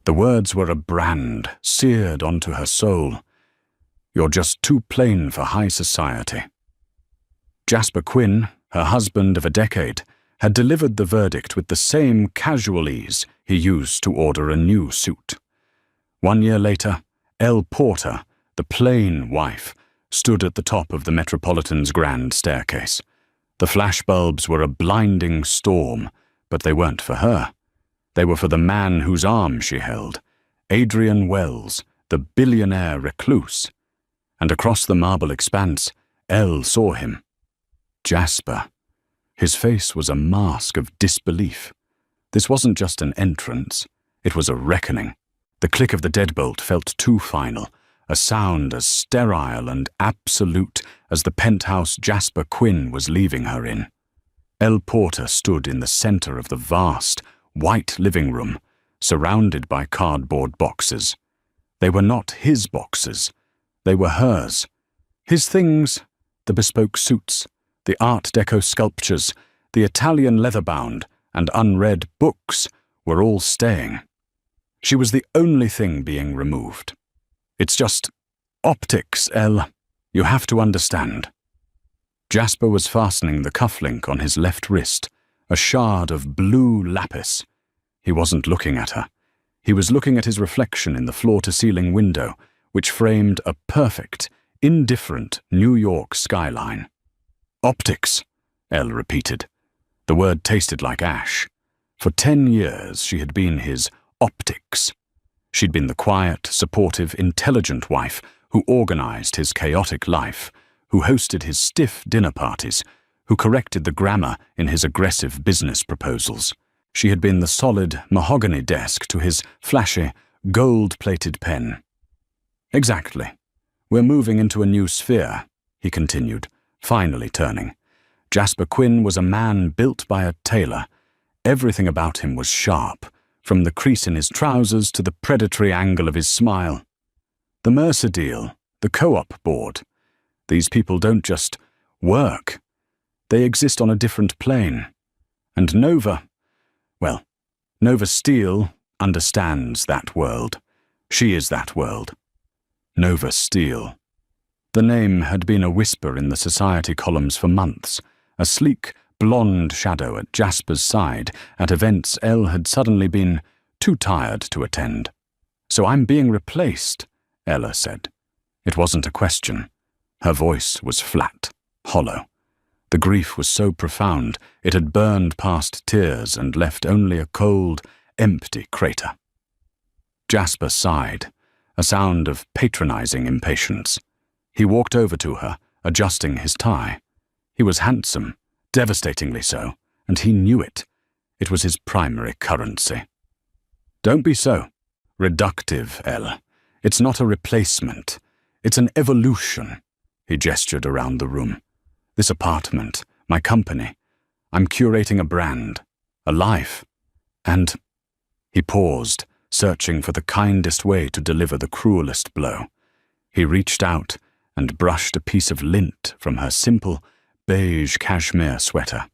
The words were a brand seared onto her soul. "You're just too plain for high society." Jasper Quinn, her husband of a decade, had delivered the verdict with the same casual ease he used to order a new suit. 1 year later, Elle Porter, the plain wife, stood at the top of the Metropolitan's grand staircase. The flashbulbs were a blinding storm, but they weren't for her. They were for the man whose arm she held, Adrian Wells, the billionaire recluse. And across the marble expanse, Elle saw him. Jasper. His face was a mask of disbelief. This wasn't just an entrance, it was a reckoning. The click of the deadbolt felt too final, a sound as sterile and absolute as the penthouse Jasper Quinn was leaving her in. Elle Porter stood in the center of the vast, white living room, surrounded by cardboard boxes. They were not his boxes, they were hers. His things, the bespoke suits, the Art Deco sculptures, the Italian leather-bound and unread books, were all staying. She was the only thing being removed. "It's just optics, Elle. You have to understand." Jasper was fastening the cufflink on his left wrist, a shard of blue lapis. He wasn't looking at her. He was looking at his reflection in the floor-to-ceiling window, which framed a perfect, indifferent New York skyline. "Optics," Elle repeated. The word tasted like ash. For 10 years she had been his optics. She'd been the quiet, supportive, intelligent wife who organized his chaotic life, who hosted his stiff dinner parties, who corrected the grammar in his aggressive business proposals. She had been the solid mahogany desk to his flashy, gold-plated pen. "Exactly. We're moving into a new sphere," he continued, finally turning. Jasper Quinn was a man built by a tailor. Everything about him was sharp, from the crease in his trousers to the predatory angle of his smile. The Mercer deal, the co-op board. These people don't just work. They exist on a different plane. And Nova Steel understands that world. She is that world. Nova Steel. The name had been a whisper in the society columns for months, a sleek, blonde shadow at Jasper's side at events Elle had suddenly been too tired to attend. "So I'm being replaced," Ella said. It wasn't a question. Her voice was flat, hollow. The grief was so profound it had burned past tears and left only a cold, empty crater. Jasper sighed, a sound of patronizing impatience. He walked over to her, adjusting his tie. He was handsome, devastatingly so, and he knew it. It was his primary currency. "Don't be so reductive, Elle. It's not a replacement. It's an evolution." He gestured around the room. "This apartment, my company. I'm curating a brand, a life. And—" He paused, searching for the kindest way to deliver the cruelest blow. He reached out and brushed a piece of lint from her simple, beige cashmere sweater.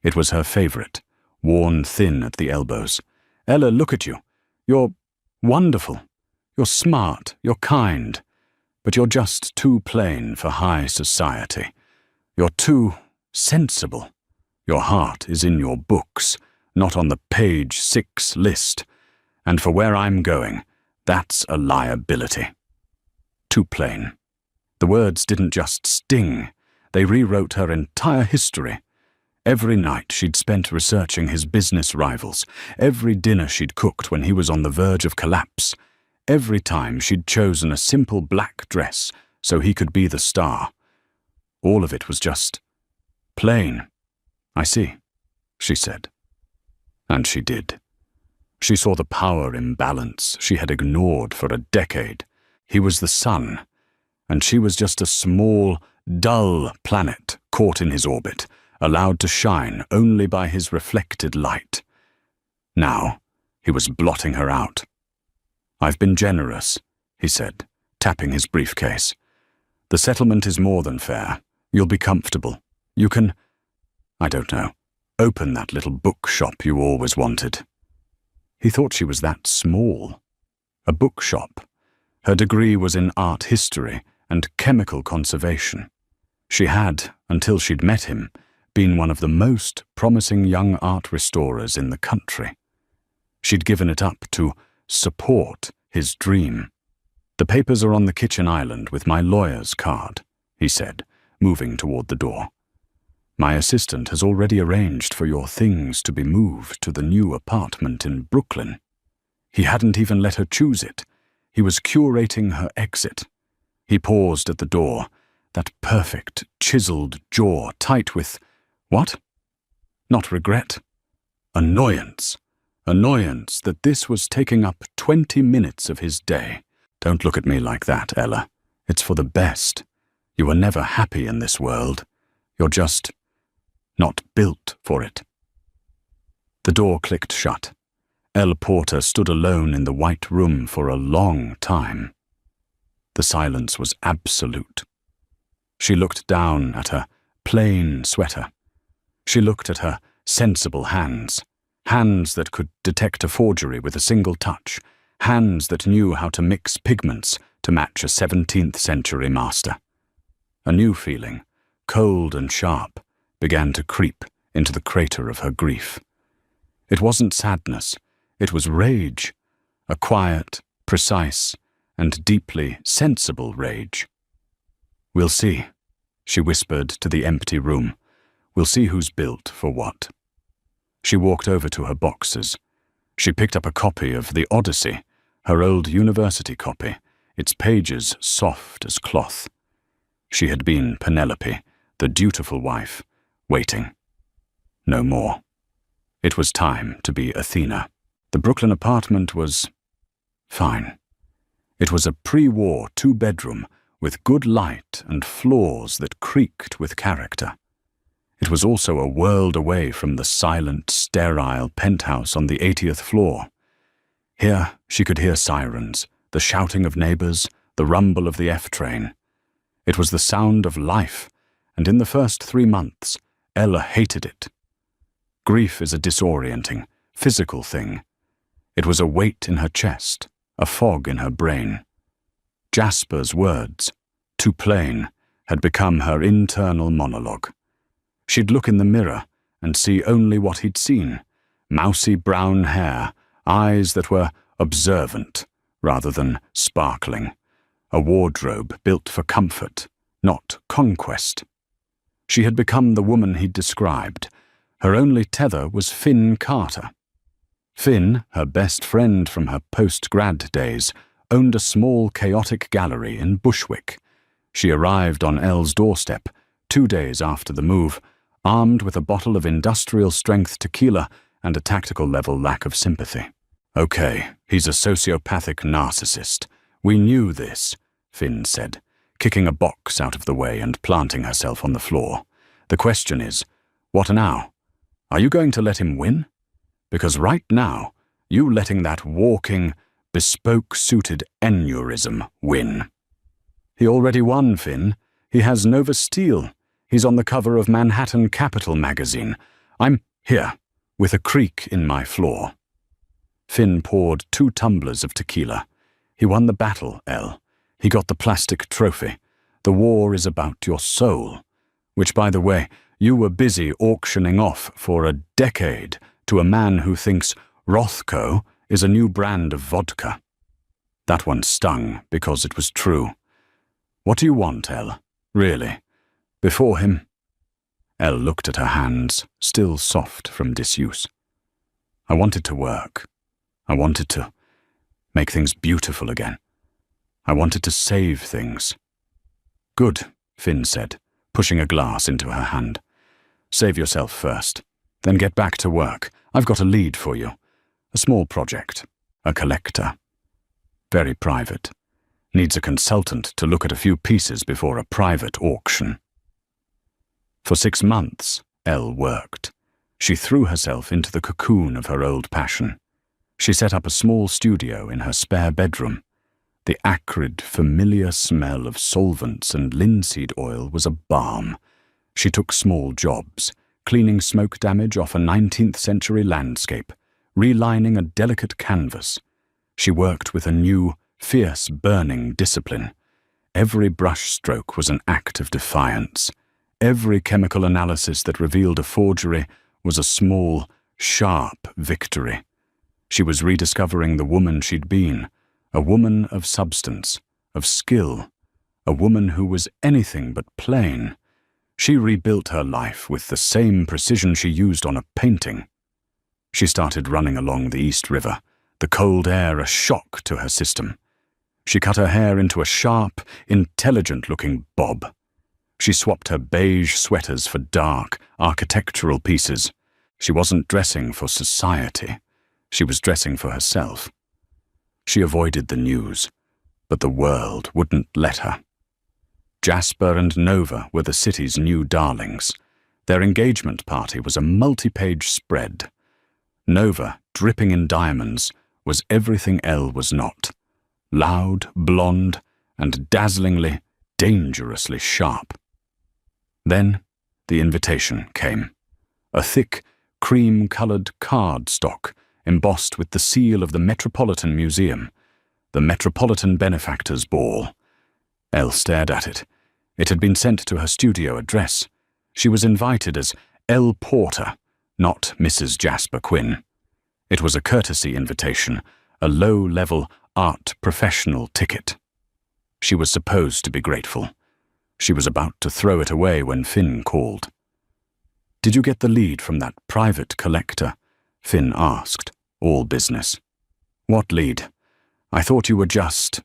It was her favorite, worn thin at the elbows. "Ella, look at you. You're wonderful. You're smart, you're kind. But you're just too plain for high society. You're too sensible. Your heart is in your books, not on the page 6 list. And for where I'm going, that's a liability." Too plain. The words didn't just sting. They rewrote her entire history. Every night she'd spent researching his business rivals, every dinner she'd cooked when he was on the verge of collapse, every time she'd chosen a simple black dress so he could be the star. All of it was just plain. "I see," she said. And she did. She saw the power imbalance she had ignored for a decade. He was the sun, and she was just a small, dull planet caught in his orbit, allowed to shine only by his reflected light. Now, he was blotting her out. "I've been generous," he said, tapping his briefcase. "The settlement is more than fair. You'll be comfortable. You can, I don't know, open that little bookshop you always wanted." He thought she was that small. A bookshop. Her degree was in art history and chemical conservation. She had, until she'd met him, been one of the most promising young art restorers in the country. She'd given it up to support his dream. "The papers are on the kitchen island with my lawyer's card," he said, moving toward the door. "My assistant has already arranged for your things to be moved to the new apartment in Brooklyn." He hadn't even let her choose it. He was curating her exit. He paused at the door, that perfect, chiseled jaw tight with, what? Not regret. Annoyance. Annoyance that this was taking up 20 minutes of his day. "Don't look at me like that, Ella. It's for the best. You are never happy in this world. You're just not built for it." The door clicked shut. Elle Porter stood alone in the white room for a long time. The silence was absolute. She looked down at her plain sweater. She looked at her sensible hands, hands that could detect a forgery with a single touch, hands that knew how to mix pigments to match a 17th century master. A new feeling, cold and sharp, began to creep into the crater of her grief. It wasn't sadness. It was rage, a quiet, precise, and deeply sensible rage. "We'll see," she whispered to the empty room. "We'll see who's built for what." She walked over to her boxes. She picked up a copy of The Odyssey, her old university copy, its pages soft as cloth. She had been Penelope, the dutiful wife, waiting. No more. It was time to be Athena. The Brooklyn apartment was fine. It was a pre-war 2-bedroom with good light and floors that creaked with character. It was also a world away from the silent, sterile penthouse on the 80th floor. Here she could hear sirens, the shouting of neighbors, the rumble of the F-train. It was the sound of life, and in the first 3 months, Ella hated it. Grief is a disorienting, physical thing. It was a weight in her chest, a fog in her brain. Jasper's words, too plain, had become her internal monologue. She'd look in the mirror and see only what he'd seen: mousy brown hair, eyes that were observant rather than sparkling, a wardrobe built for comfort, not conquest. She had become the woman he'd described. Her only tether was Finn Carter. Finn, her best friend from her post-grad days, owned a small, chaotic gallery in Bushwick. She arrived on Elle's doorstep 2 days after the move, armed with a bottle of industrial-strength tequila and a tactical-level lack of sympathy. "Okay, he's a sociopathic narcissist. We knew this," Finn said, kicking a box out of the way and planting herself on the floor. "The question is, what now? Are you going to let him win? Because right now, you letting that walking, bespoke-suited aneurysm win." "He already won, Finn. He has Nova Steel. He's on the cover of Manhattan Capital magazine. I'm here, with a creak in my floor." Finn poured 2 tumblers of tequila. "He won the battle, Elle. He got the plastic trophy. The war is about your soul. Which, by the way, you were busy auctioning off for a decade to a man who thinks Rothko is a new brand of vodka." That one stung because it was true. "What do you want, Elle? Really? Before him?" Elle looked at her hands, still soft from disuse. "I wanted to work. I wanted to make things beautiful again. I wanted to save things." "Good," Finn said, pushing a glass into her hand. "Save yourself first. Then get back to work. I've got a lead for you. A small project. A collector. Very private. Needs a consultant to look at a few pieces before a private auction." For 6 months, Elle worked. She threw herself into the cocoon of her old passion. She set up a small studio in her spare bedroom. The acrid, familiar smell of solvents and linseed oil was a balm. She took small jobs, cleaning smoke damage off a 19th century landscape, relining a delicate canvas. She worked with a new, fierce, burning discipline. Every brushstroke was an act of defiance. Every chemical analysis that revealed a forgery was a small, sharp victory. She was rediscovering the woman she'd been, a woman of substance, of skill, a woman who was anything but plain. She rebuilt her life with the same precision she used on a painting. She started running along the East River, the cold air a shock to her system. She cut her hair into a sharp, intelligent-looking bob. She swapped her beige sweaters for dark, architectural pieces. She wasn't dressing for society. She was dressing for herself. She avoided the news, but the world wouldn't let her. Jasper and Nova were the city's new darlings. Their engagement party was a multi-page spread. Nova, dripping in diamonds, was everything Elle was not. Loud, blonde, and dazzlingly, dangerously sharp. Then the invitation came. A thick, cream-colored cardstock embossed with the seal of the Metropolitan Museum, the Metropolitan Benefactors Ball. Elle stared at it. It had been sent to her studio address. She was invited as Elle Porter, not Mrs. Jasper Quinn. It was a courtesy invitation, a low-level art professional ticket. She was supposed to be grateful. She was about to throw it away when Finn called. "Did you get the lead from that private collector?" Finn asked, all business. "What lead? I thought you were just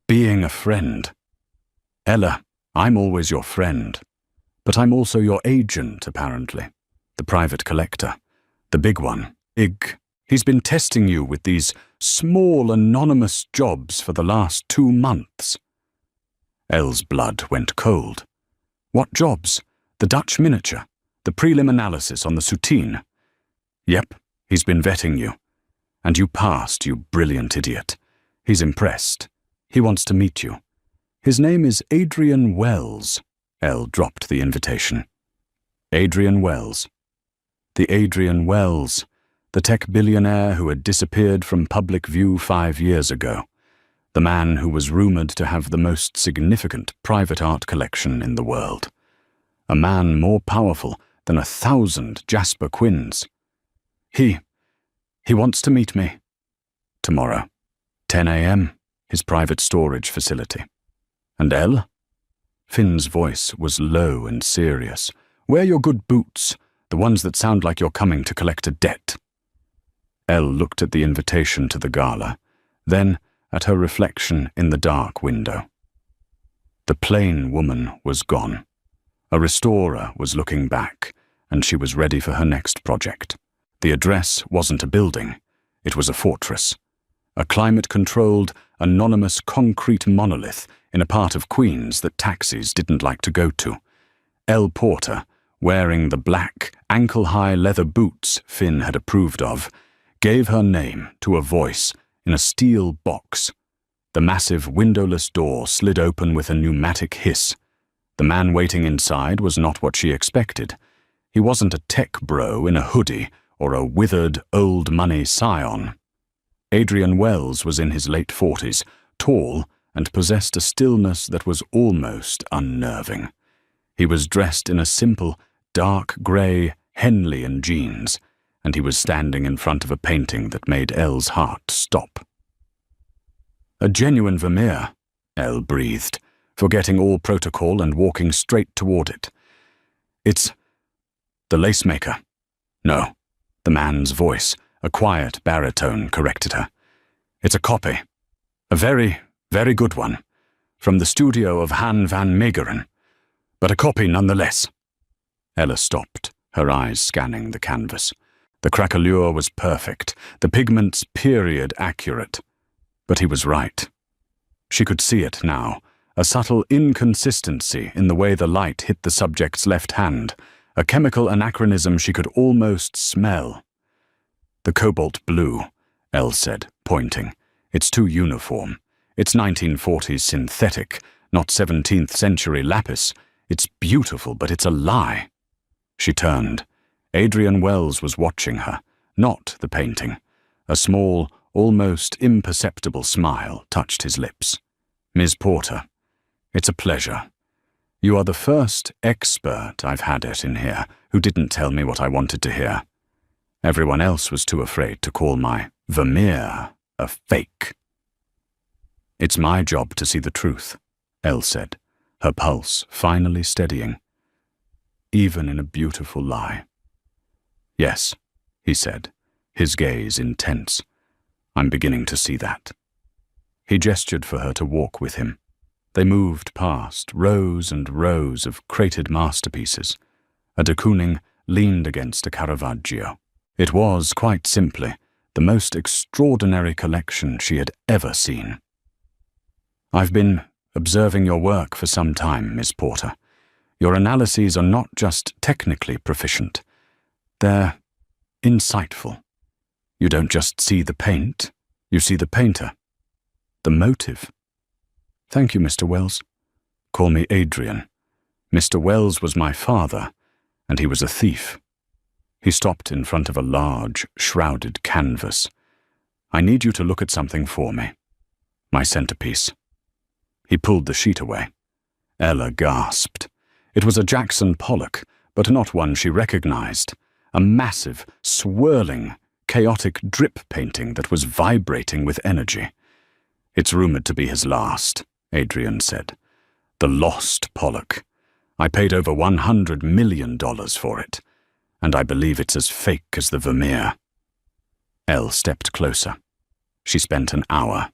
being a friend." "Ella, I'm always your friend. But I'm also your agent, apparently. The private collector. The big one. He's been testing you with these small, anonymous jobs for the last 2 months." Elle's blood went cold. "What jobs? The Dutch miniature? The prelim analysis on the Soutine?" "Yep, he's been vetting you. And you passed, you brilliant idiot. He's impressed. He wants to meet you. His name is Adrian Wells." Elle dropped the invitation. Adrian Wells. The Adrian Wells, the tech billionaire who had disappeared from public view 5 years ago. The man who was rumored to have the most significant private art collection in the world. A man more powerful than 1,000 Jasper Quinns. He wants to meet me. Tomorrow, 10 a.m., his private storage facility. And Elle? Finn's voice was low and serious. "Wear your good boots, the ones that sound like you're coming to collect a debt." Elle looked at the invitation to the gala, then at her reflection in the dark window. The plain woman was gone. A restorer was looking back, and she was ready for her next project. The address wasn't a building, it was a fortress. A climate-controlled, anonymous concrete monolith in a part of Queens that taxis didn't like to go to. Elle Porter, wearing the black, ankle-high leather boots Finn had approved of, gave her name to a voice in a steel box. The massive windowless door slid open with a pneumatic hiss. The man waiting inside was not what she expected. He wasn't a tech bro in a hoodie or a withered, old-money scion. Adrian Wells was in his late 40s, tall, and possessed a stillness that was almost unnerving. He was dressed in a simple, dark grey Henleyan jeans, and he was standing in front of a painting that made Elle's heart stop. "A genuine Vermeer," Elle breathed, forgetting all protocol and walking straight toward it. "It's the lacemaker." "No," the man's voice, a quiet baritone, corrected her. "It's a copy. A very, very good one. From the studio of Han van Meegeren. But a copy nonetheless." Ella stopped, her eyes scanning the canvas. The craquelure was perfect, the pigments period accurate. But he was right. She could see it now, a subtle inconsistency in the way the light hit the subject's left hand, a chemical anachronism she could almost smell. "The cobalt blue," Elle said, pointing. "It's too uniform. It's 1940s synthetic, not 17th century lapis. It's beautiful, but it's a lie." She turned. Adrian Wells was watching her, not the painting. A small, almost imperceptible smile touched his lips. "Ms. Porter, it's a pleasure. You are the first expert I've had it in here who didn't tell me what I wanted to hear. Everyone else was too afraid to call my Vermeer a fake." "It's my job to see the truth," Elle said, her pulse finally steadying. "Even in a beautiful lie." "Yes," he said, his gaze intense. "I'm beginning to see that." He gestured for her to walk with him. They moved past rows and rows of crated masterpieces. A de Kooning leaned against a Caravaggio. It was, quite simply, the most extraordinary collection she had ever seen. "I've been observing your work for some time, Miss Porter. Your analyses are not just technically proficient. They're insightful. You don't just see the paint, you see the painter. The motive." "Thank you, Mr. Wells." "Call me Adrian. Mr. Wells was my father, and he was a thief." He stopped in front of a large, shrouded canvas. "I need you to look at something for me. My centerpiece." He pulled the sheet away. Ella gasped. It was a Jackson Pollock, but not one she recognized. A massive, swirling, chaotic drip painting that was vibrating with energy. "It's rumored to be his last," Adrian said. "The lost Pollock. I paid over $100 million for it, and I believe it's as fake as the Vermeer." Elle stepped closer. She spent an hour.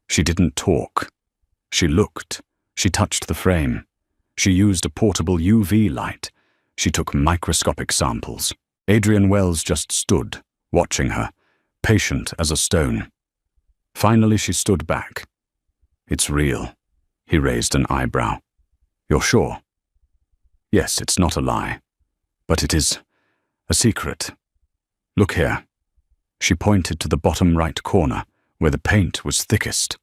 She didn't talk. She looked. She touched the frame. She used a portable UV light. She took microscopic samples. Adrian Wells just stood, watching her, patient as a stone. Finally she stood back. "It's real." He raised an eyebrow. "You're sure?" "Yes, it's not a lie. But it is a secret. Look here." She pointed to the bottom right corner, where the paint was thickest.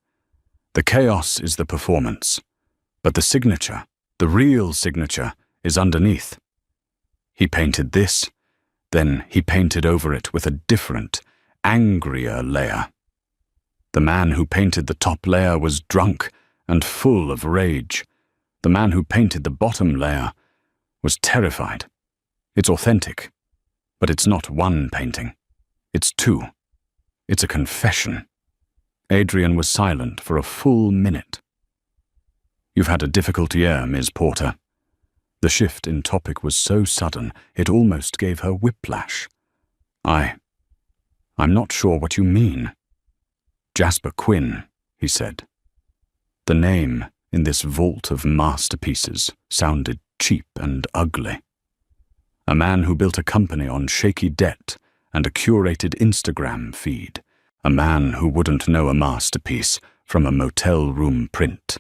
"The chaos is the performance, but the signature, the real signature, is underneath." He painted this, then he painted over it with a different, angrier layer. The man who painted the top layer was drunk and full of rage. The man who painted the bottom layer was terrified. It's authentic, but it's not one painting. It's two. It's a confession. Adrian was silent for a full minute. "You've had a difficult year, Ms. Porter." The shift in topic was so sudden, it almost gave her whiplash. I'm not sure what you mean." "Jasper Quinn," he said. The name in this vault of masterpieces sounded cheap and ugly. A man who built a company on shaky debt and a curated Instagram feed. A man who wouldn't know a masterpiece from a motel room print.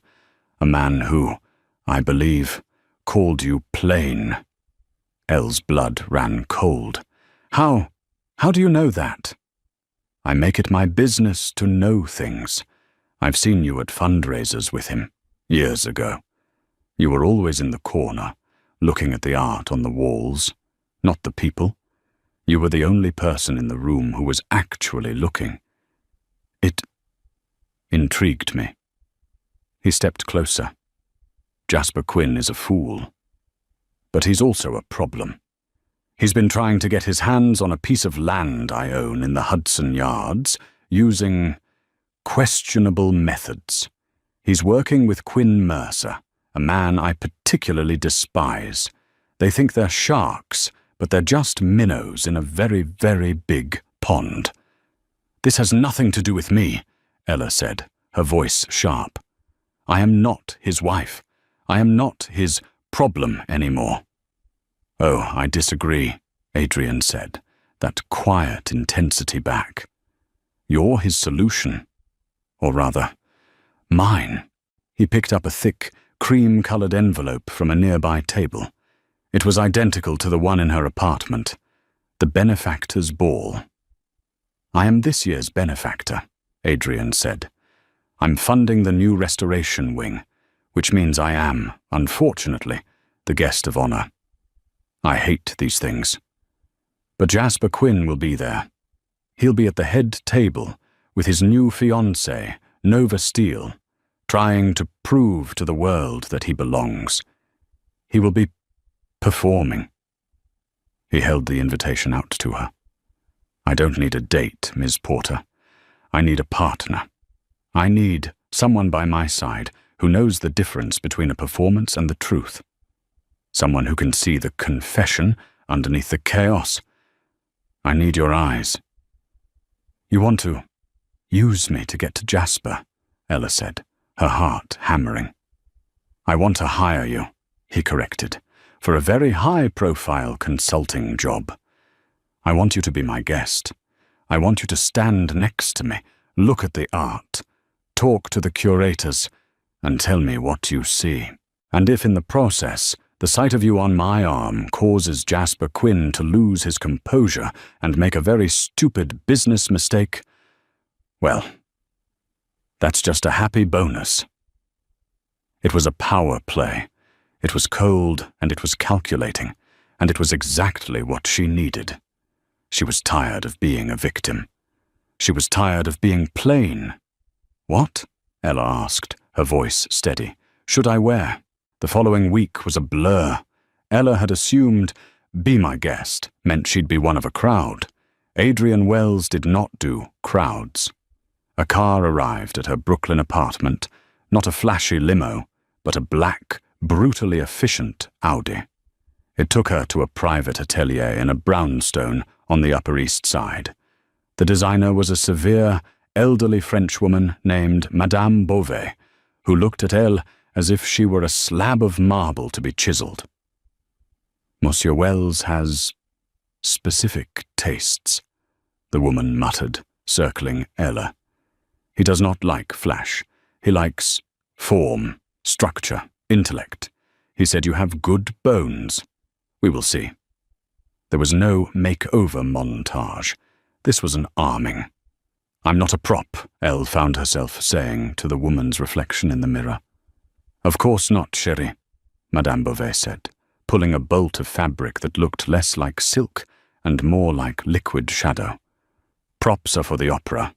A man who, I believe, called you plain. Elle's blood ran cold. How do you know that?" "I make it my business to know things. I've seen you at fundraisers with him, years ago. You were always in the corner, looking at the art on the walls, not the people. You were the only person in the room who was actually looking. It intrigued me." He stepped closer. "Jasper Quinn is a fool. But he's also a problem. He's been trying to get his hands on a piece of land I own in the Hudson Yards, using questionable methods. He's working with Quinn Mercer, a man I particularly despise. They think they're sharks, but they're just minnows in a very, very big pond." "This has nothing to do with me," Ella said, her voice sharp. "I am not his wife. I am not his problem anymore." "Oh, I disagree," Adrian said, that quiet intensity back. "You're his solution. Or rather, mine." He picked up a thick, cream-colored envelope from a nearby table. It was identical to the one in her apartment. The benefactor's ball. "I am this year's benefactor," Adrian said. "I'm funding the new restoration wing, which means I am, unfortunately, the guest of honor. I hate these things. But Jasper Quinn will be there. He'll be at the head table with his new fiancée, Nova Steele, trying to prove to the world that he belongs. He will be performing. He held the invitation out to her. I don't need a date, Ms. Porter. I need a partner. I need someone by my side who knows the difference between a performance and the truth. Someone who can see the confession underneath the chaos. I need your eyes. You want to use me to get to Jasper, Ella said, her heart hammering. I want to hire you, he corrected, for a very high-profile consulting job. I want you to be my guest. I want you to stand next to me, look at the art, talk to the curators, and tell me what you see. And if in the process, the sight of you on my arm causes Jasper Quinn to lose his composure and make a very stupid business mistake, well, that's just a happy bonus. It was a power play. It was cold and it was calculating, and it was exactly what she needed. She was tired of being a victim. She was tired of being plain. What? Ella asked, her voice steady. Should I wear? The following week was a blur. Ella had assumed be my guest meant she'd be one of a crowd. Adrian Wells did not do crowds. A car arrived at her Brooklyn apartment, not a flashy limo, but a black, brutally efficient Audi. It took her to a private atelier in a brownstone on the Upper East Side. The designer was a severe, elderly Frenchwoman named Madame Beauvais, who looked at Elle as if she were a slab of marble to be chiseled. Monsieur Wells has specific tastes, the woman muttered, circling Ella. He does not like flash. He likes form, structure, intellect. He said you have good bones. We will see. There was no makeover montage. This was an arming. I'm not a prop, Elle found herself saying to the woman's reflection in the mirror. Of course not, chérie, Madame Beauvais said, pulling a bolt of fabric that looked less like silk and more like liquid shadow. Props are for the opera.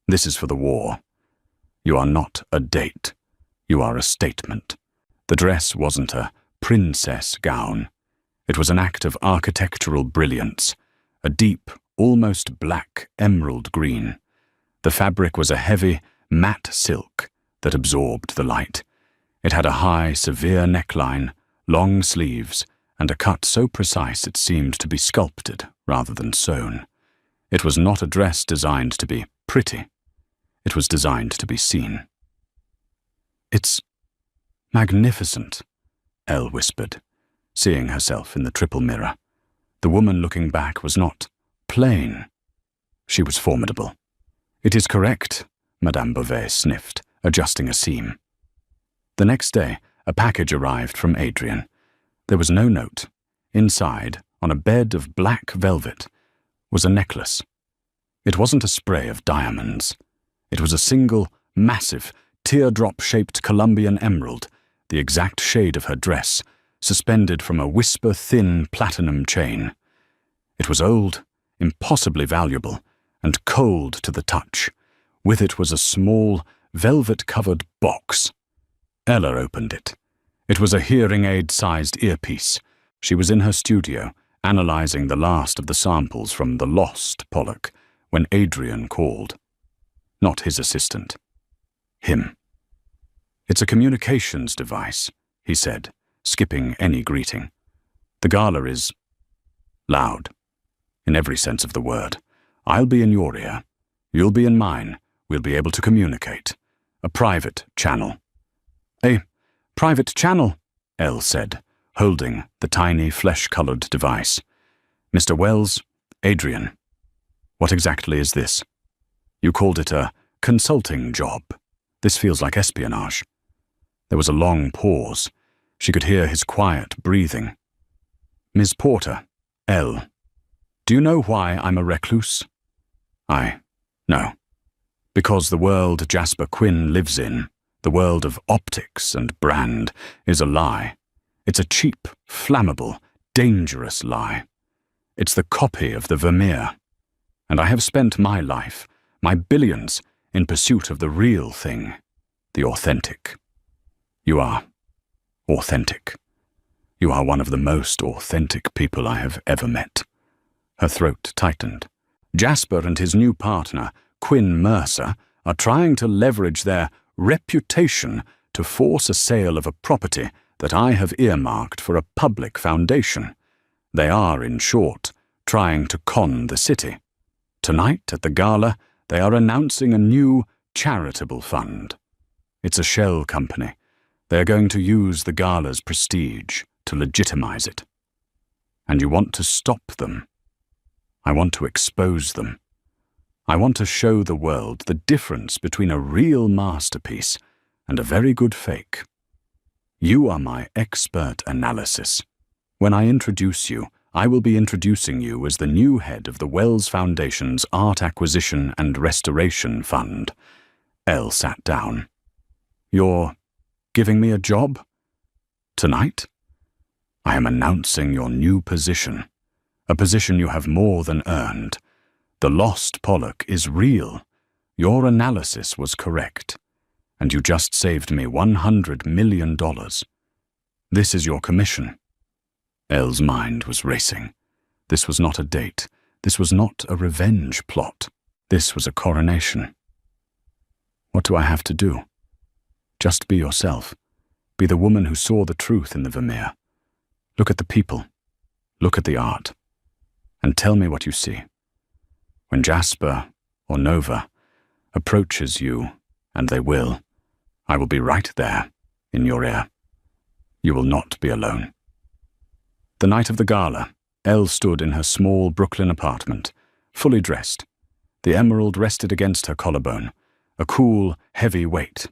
This is for the war. You are not a date. You are a statement. The dress wasn't a princess gown. It was an act of architectural brilliance, a deep, almost black emerald green. The fabric was a heavy, matte silk that absorbed the light. It had a high, severe neckline, long sleeves, and a cut so precise it seemed to be sculpted rather than sewn. It was not a dress designed to be pretty. It was designed to be seen. It's magnificent, Elle whispered, seeing herself in the triple mirror. The woman looking back was not plain. She was formidable. It is correct, Madame Beauvais sniffed, adjusting a seam. The next day, a package arrived from Adrian. There was no note. Inside, on a bed of black velvet, was a necklace. It wasn't a spray of diamonds. It was a single, massive, teardrop-shaped Colombian emerald, the exact shade of her dress, suspended from a whisper-thin platinum chain. It was old, impossibly valuable, and cold to the touch. With it was a small, velvet-covered box. Ella opened it. It was a hearing aid-sized earpiece. She was in her studio, analyzing the last of the samples from the lost Pollock, when Adrian called. Not his assistant. Him. It's a communications device, he said, skipping any greeting. The gala is loud, in every sense of the word. I'll be in your ear. You'll be in mine. We'll be able to communicate. A private channel. A private channel, Elle said, holding the tiny flesh-colored device. Mr. Wells, Adrian. What exactly is this? You called it a consulting job. This feels like espionage. There was a long pause. She could hear his quiet breathing. Ms. Porter, Elle. Do you know why I'm a recluse? No. Because the world Jasper Quinn lives in, the world of optics and brand, is a lie. It's a cheap, flammable, dangerous lie. It's the copy of the Vermeer. And I have spent my life, my billions, in pursuit of the real thing, the authentic. You are authentic. You are one of the most authentic people I have ever met. Her throat tightened. Jasper and his new partner, Quinn Mercer, are trying to leverage their reputation to force a sale of a property that I have earmarked for a public foundation. They are, in short, trying to con the city. Tonight, at the gala, they are announcing a new charitable fund. It's a shell company. They are going to use the gala's prestige to legitimize it. And you want to stop them. I want to expose them. I want to show the world the difference between a real masterpiece and a very good fake. You are my expert analysis. When I introduce you, I will be introducing you as the new head of the Wells Foundation's Art Acquisition and Restoration Fund. Elle sat down. You're giving me a job? Tonight? I am announcing your new position, a position you have more than earned. The lost Pollock is real. Your analysis was correct, and you just saved me $100 million. This is your commission. Elle's mind was racing. This was not a date. This was not a revenge plot. This was a coronation. What do I have to do? Just be yourself. Be the woman who saw the truth in the Vermeer. Look at the people. Look at the art. And tell me what you see. When Jasper, or Nova, approaches you, and they will, I will be right there, in your ear. You will not be alone. The night of the gala, Elle stood in her small Brooklyn apartment, fully dressed. The emerald rested against her collarbone, a cool, heavy weight.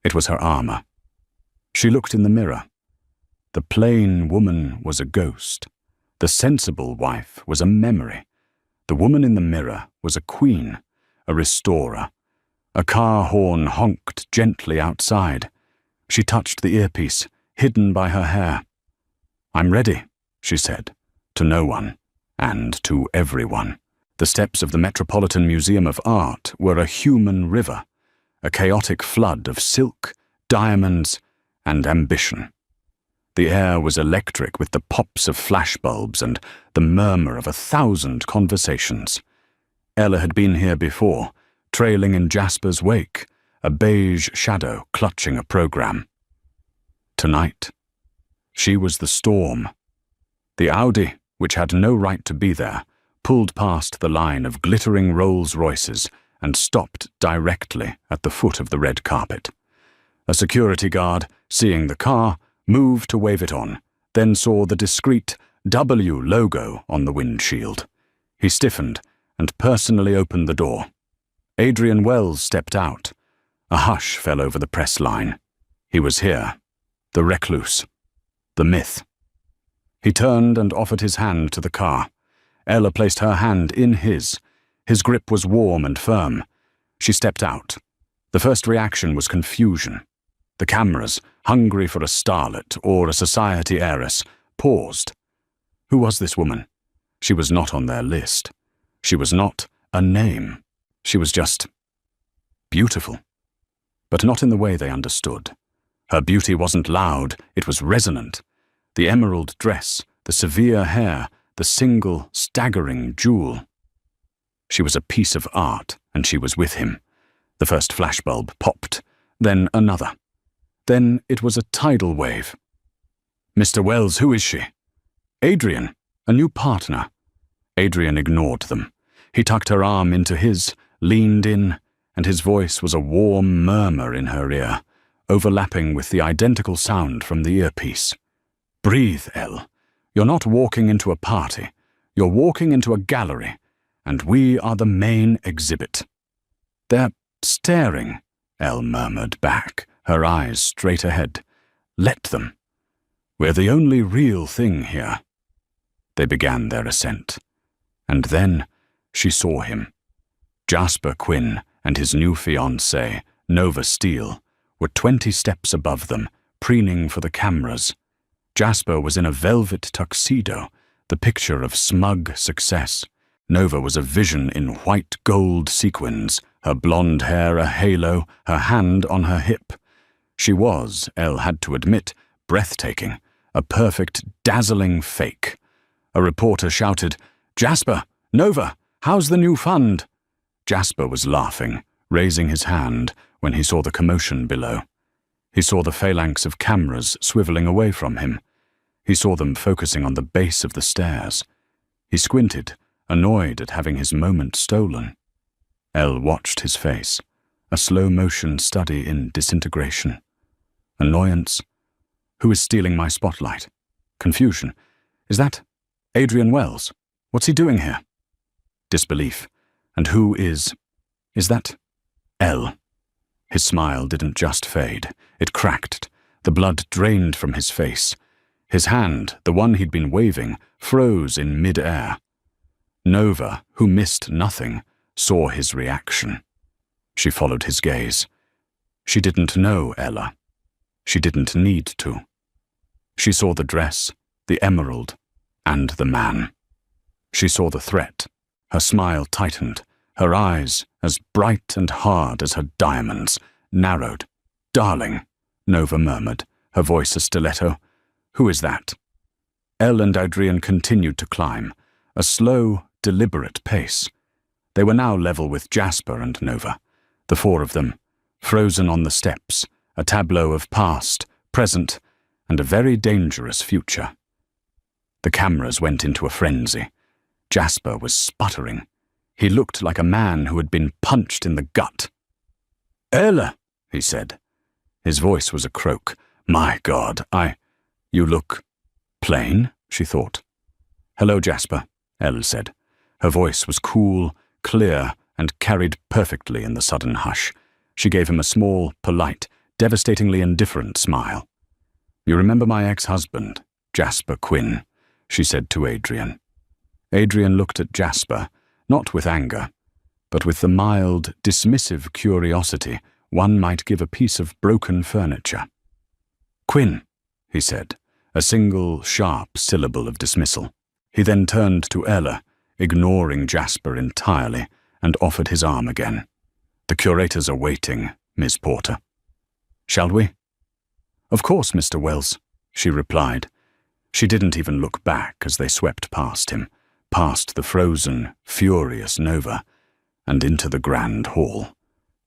It was her armor. She looked in the mirror. The plain woman was a ghost. The sensible wife was a memory. The woman in the mirror was a queen, a restorer. A car horn honked gently outside. She touched the earpiece, hidden by her hair. I'm ready, she said, to no one, and to everyone. The steps of the Metropolitan Museum of Art were a human river, a chaotic flood of silk, diamonds, and ambition. The air was electric with the pops of flashbulbs and the murmur of 1,000 conversations. Ella had been here before, trailing in Jasper's wake, a beige shadow clutching a program. Tonight, she was the storm. The Audi, which had no right to be there, pulled past the line of glittering Rolls-Royces and stopped directly at the foot of the red carpet. A security guard, seeing the car, moved to wave it on, then saw the discreet W logo on the windshield. He stiffened and personally opened the door. Adrian Wells stepped out. A hush fell over the press line. He was here, the recluse, the myth. He turned and offered his hand to the car. Ella placed her hand in his. His grip was warm and firm. She stepped out. The first reaction was confusion. The cameras, hungry for a starlet or a society heiress, paused. Who was this woman? She was not on their list. She was not a name. She was just beautiful. But not in the way they understood. Her beauty wasn't loud, it was resonant. The emerald dress, the severe hair, the single, staggering jewel. She was a piece of art, and she was with him. The first flashbulb popped, then another. Then it was a tidal wave. Mr. Wells, who is she? Adrian, a new partner. Adrian ignored them. He tucked her arm into his, leaned in, and his voice was a warm murmur in her ear, overlapping with the identical sound from the earpiece. Breathe, Elle. You're not walking into a party. You're walking into a gallery, and we are the main exhibit. They're staring, Elle murmured back, her eyes straight ahead. Let them. We're the only real thing here. They began their ascent. And then she saw him. Jasper Quinn and his new fiancée, Nova Steele, were 20 steps above them, preening for the cameras. Jasper was in a velvet tuxedo, the picture of smug success. Nova was a vision in white gold sequins, her blonde hair a halo, her hand on her hip. She was, Elle had to admit, breathtaking, a perfect, dazzling fake. A reporter shouted, "Jasper! Nova! How's the new fund?" Jasper was laughing, raising his hand when he saw the commotion below. He saw the phalanx of cameras swiveling away from him. He saw them focusing on the base of the stairs. He squinted, annoyed at having his moment stolen. Elle watched his face, a slow-motion study in disintegration. Annoyance. Who is stealing my spotlight? Confusion. Is that Adrian Wells? What's he doing here? Disbelief. And who is that Elle? His smile didn't just fade. It cracked. The blood drained from his face. His hand, the one he'd been waving, froze in mid-air. Nova, who missed nothing, saw his reaction. She followed his gaze. She didn't know Ella. She didn't need to. She saw the dress, the emerald, and the man. She saw the threat. Her smile tightened. Her eyes, as bright and hard as her diamonds, narrowed. "Darling," Nova murmured, her voice a stiletto. "Who is that?" Elle and Adrian continued to climb, a slow, deliberate pace. They were now level with Jasper and Nova, the four of them, frozen on the steps, a tableau of past, present, and a very dangerous future. The cameras went into a frenzy. Jasper was sputtering. He looked like a man who had been punched in the gut. "Ella," he said. His voice was a croak. "My God, You look plain," she thought. "Hello, Jasper," Elle said. Her voice was cool, clear, and carried perfectly in the sudden hush. She gave him a small, polite, devastatingly indifferent smile. "You remember my ex-husband, Jasper Quinn," she said to Adrian. Adrian looked at Jasper, not with anger, but with the mild, dismissive curiosity one might give a piece of broken furniture. "Quinn," he said, a single, sharp syllable of dismissal. He then turned to Ella, ignoring Jasper entirely, and offered his arm again. "The curators are waiting, Miss Porter." "Shall we?" "Of course, Mr. Wells," she replied. She didn't even look back as they swept past him, past the frozen, furious Nova, and into the grand hall.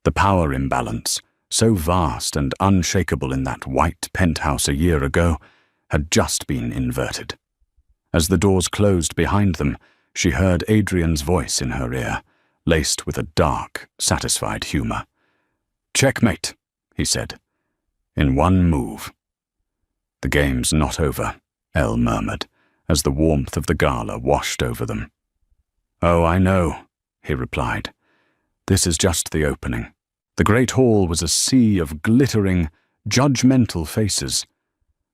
The power imbalance, so vast and unshakable in that white penthouse a year ago, had just been inverted. As the doors closed behind them, she heard Adrian's voice in her ear, laced with a dark, satisfied humor. "Checkmate," he said. "In one move." "The game's not over," Elle murmured, as the warmth of the gala washed over them. "Oh, I know," he replied. "This is just the opening." The great hall was a sea of glittering, judgmental faces.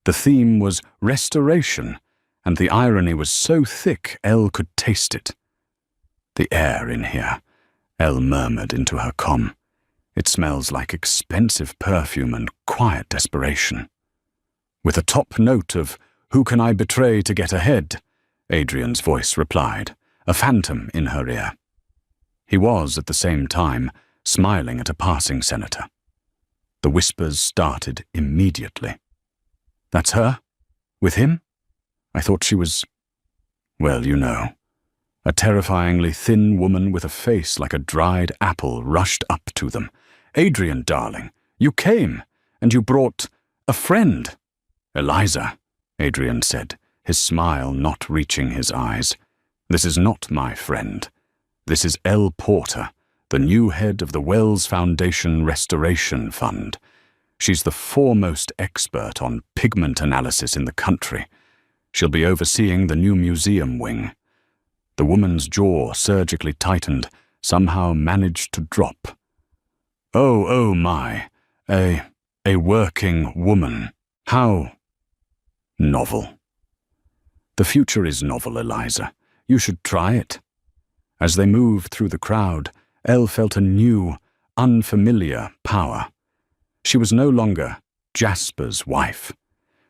The theme was restoration, and the irony was so thick Elle could taste it. "The air in here," Elle murmured into her comm. "It smells like expensive perfume and quiet desperation." With a top note of, "Who can I betray to get ahead?" Adrian's voice replied, a phantom in her ear. He was, at the same time, smiling at a passing senator. The whispers started immediately. "That's her? With him? I thought she was... well, you know." A terrifyingly thin woman with a face like a dried apple rushed up to them. "Adrian, darling, you came, and you brought a friend." "Eliza," Adrian said, his smile not reaching his eyes. "This is not my friend. This is Elle Porter, the new head of the Wells Foundation Restoration Fund. She's the foremost expert on pigment analysis in the country. She'll be overseeing the new museum wing." The woman's jaw surgically tightened, somehow managed to drop. Oh my, a working woman. How novel." "The future is novel, Eliza. You should try it." As they moved through the crowd, Elle felt a new, unfamiliar power. She was no longer Jasper's wife.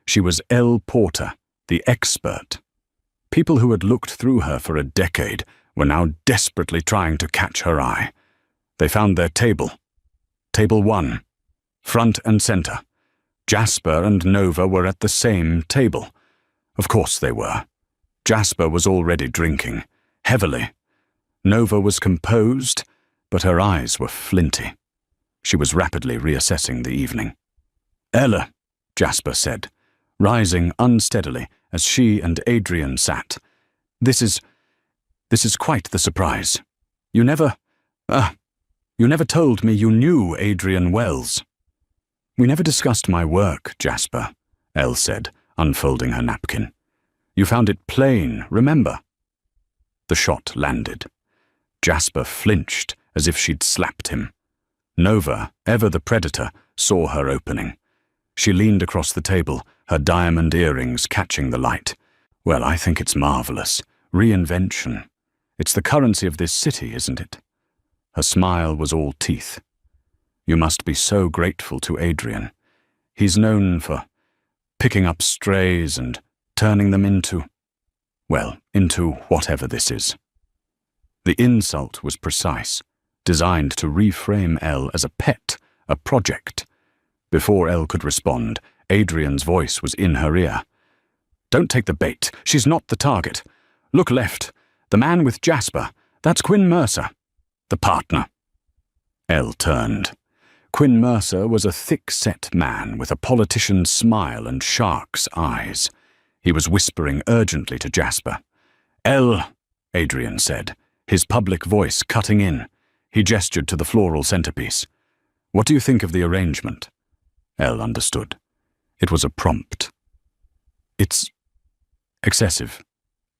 She was Elle Porter, the expert. People who had looked through her for a decade were now desperately trying to catch her eye. They found their table. Table 1. Front and center. Jasper and Nova were at the same table. Of course they were. Jasper was already drinking, heavily. Nova was composed, but her eyes were flinty. She was rapidly reassessing the evening. "Ella," Jasper said, rising unsteadily as she and Adrian sat. This is quite the surprise. You never told me you knew Adrian Wells." "We never discussed my work, Jasper," Elle said, unfolding her napkin. "You found it plain, remember?" The shot landed. Jasper flinched as if she'd slapped him. Nova, ever the predator, saw her opening. She leaned across the table, her diamond earrings catching the light. "Well, I think it's marvelous. Reinvention. It's the currency of this city, isn't it?" Her smile was all teeth. "You must be so grateful to Adrian. He's known for picking up strays and turning them into whatever this is." The insult was precise, designed to reframe Elle as a pet, a project. Before Elle could respond, Adrian's voice was in her ear. "Don't take the bait. She's not the target. Look left. The man with Jasper. That's Quinn Mercer. The partner." Elle turned. Quinn Mercer was a thick-set man with a politician's smile and shark's eyes. He was whispering urgently to Jasper. "Elle," Adrian said, his public voice cutting in. He gestured to the floral centerpiece. "What do you think of the arrangement?" Elle understood. It was a prompt. "It's excessive,"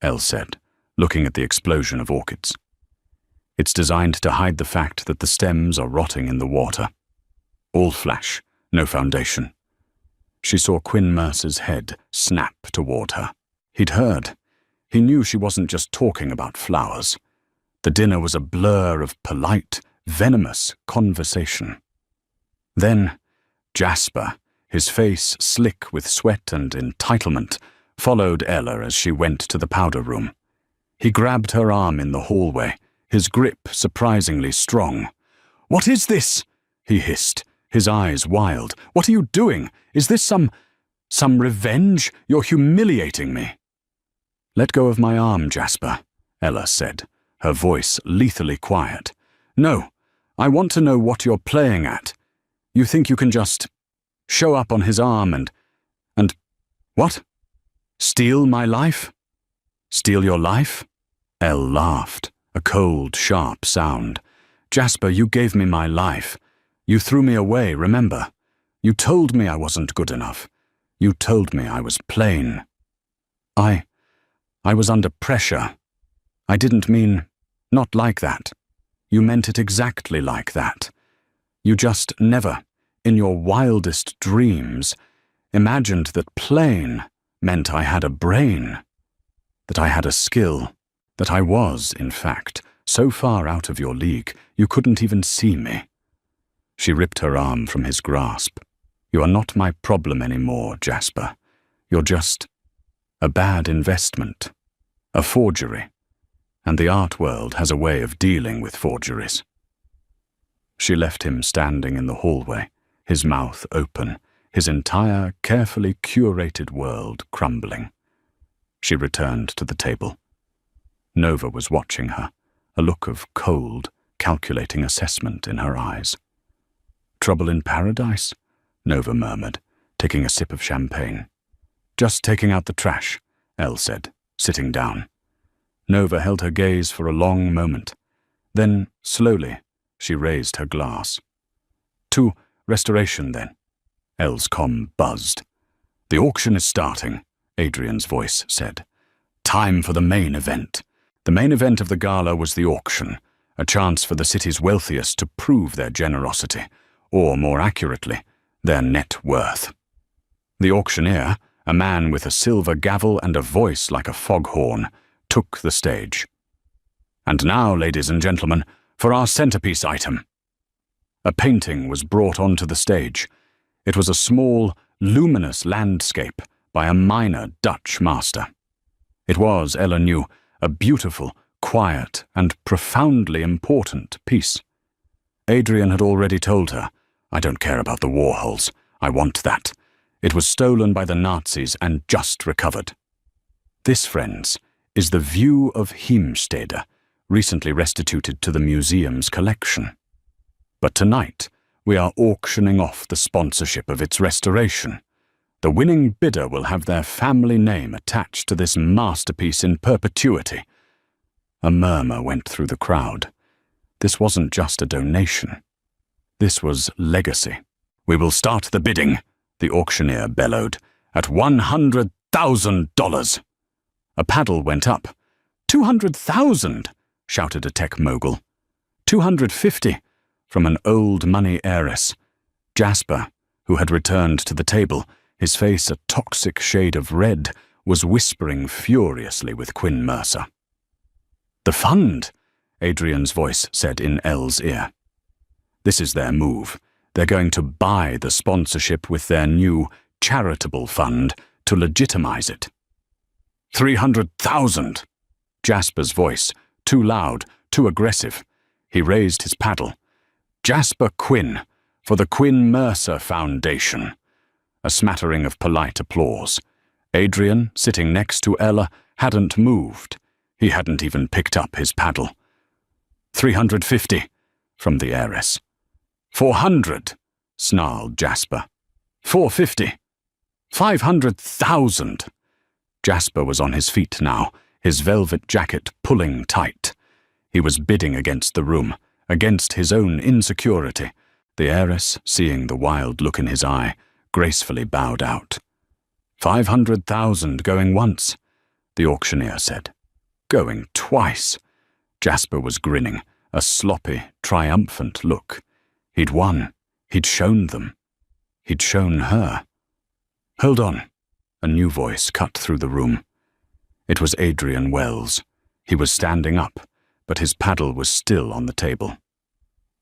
Elle said, looking at the explosion of orchids. "It's designed to hide the fact that the stems are rotting in the water. All flash, no foundation." She saw Quinn Mercer's head snap toward her. He'd heard. He knew she wasn't just talking about flowers. The dinner was a blur of polite, venomous conversation. Then Jasper, his face slick with sweat and entitlement, followed Ella as she went to the powder room. He grabbed her arm in the hallway, his grip surprisingly strong. "What is this?" he hissed, his eyes wild. "What are you doing? Is this some revenge? You're humiliating me." "Let go of my arm, Jasper," Ella said, her voice lethally quiet. "No, I want to know what you're playing at. You think you can just show up on his arm and what? Steal my life? Steal your life?" Elle laughed, a cold, sharp sound. "Jasper, you gave me my life. You threw me away, remember? You told me I wasn't good enough. You told me I was plain. I was under pressure. I didn't mean not like that. You meant it exactly like that. You just never, in your wildest dreams, imagined that plain meant I had a brain, that I had a skill, that I was, in fact, so far out of your league you couldn't even see me." She ripped her arm from his grasp. "You are not my problem anymore, Jasper. You're just a bad investment, a forgery, and the art world has a way of dealing with forgeries." She left him standing in the hallway, his mouth open, his entire carefully curated world crumbling. She returned to the table. Nova was watching her, a look of cold, calculating assessment in her eyes. "Trouble in paradise?" Nova murmured, taking a sip of champagne. "Just taking out the trash," Elle said, sitting down. Nova held her gaze for a long moment. Then, slowly, she raised her glass. "To restoration, then." Elle's comm buzzed. "The auction is starting," Adrian's voice said. "Time for the main event." The main event of the gala was the auction, a chance for the city's wealthiest to prove their generosity, or more accurately, their net worth. The auctioneer, a man with a silver gavel and a voice like a foghorn, took the stage. "And now, ladies and gentlemen, for our centerpiece item." A painting was brought onto the stage. It was a small, luminous landscape by a minor Dutch master. It was, Ella knew, a beautiful, quiet, and profoundly important piece. Adrian had already told her, "I don't care about the war holes. I want that. It was stolen by the Nazis and just recovered." This, friends, is the view of Heemstede, recently restituted to the museum's collection. But tonight, we are auctioning off the sponsorship of its restoration. The winning bidder will have their family name attached to this masterpiece in perpetuity. A murmur went through the crowd. This wasn't just a donation. This was legacy. "We will start the bidding," the auctioneer bellowed, "at $100,000. A paddle went up. "200,000, shouted a tech mogul. "250, from an old money heiress. Jasper, who had returned to the table, his face a toxic shade of red, was whispering furiously with Quinn Mercer. "The fund," Adrian's voice said in Elle's ear. "This is their move. They're going to buy the sponsorship with their new charitable fund to legitimize it." 300,000! Jasper's voice, too loud, too aggressive. He raised his paddle. "Jasper Quinn, for the Quinn Mercer Foundation." A smattering of polite applause. Adrian, sitting next to Ella, hadn't moved. He hadn't even picked up his paddle. 350, from the heiress. 400, snarled Jasper. 450. 500,000. Jasper was on his feet now, his velvet jacket pulling tight. He was bidding against the room, against his own insecurity. The heiress, seeing the wild look in his eye, gracefully bowed out. 500,000 going once, the auctioneer said. Going twice. Jasper was grinning, a sloppy, triumphant look. He'd won. He'd shown them. He'd shown her. "Hold on," a new voice cut through the room. It was Adrian Wells. He was standing up, but his paddle was still on the table.